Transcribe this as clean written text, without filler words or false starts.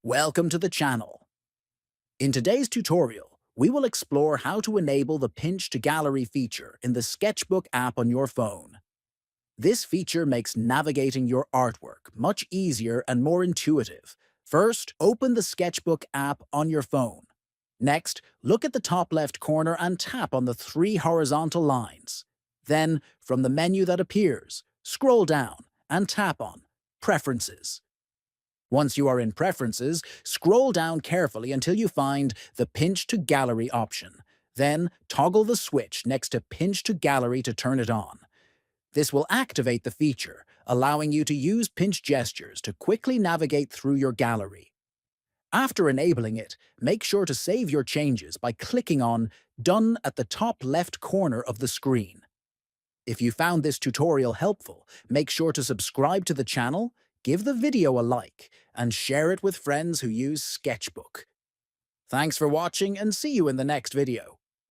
Welcome to the channel. In today's tutorial, we will explore how to enable the Pinch to Gallery feature in the Sketchbook app on your phone. This feature makes navigating your artwork much easier and more intuitive. First, open the Sketchbook app on your phone. Next, look at the top left corner and tap on the three horizontal lines. Then, from the menu that appears, scroll down and tap on Preferences. Once you are in Preferences, scroll down carefully until you find the Pinch to Gallery option. Then, toggle the switch next to Pinch to Gallery to turn it on. This will activate the feature, allowing you to use pinch gestures to quickly navigate through your gallery. After enabling it, make sure to save your changes by clicking on Done at the top left corner of the screen. If you found this tutorial helpful, make sure to subscribe to the channel, give the video a like, and share it with friends who use Sketchbook. Thanks for watching and see you in the next video.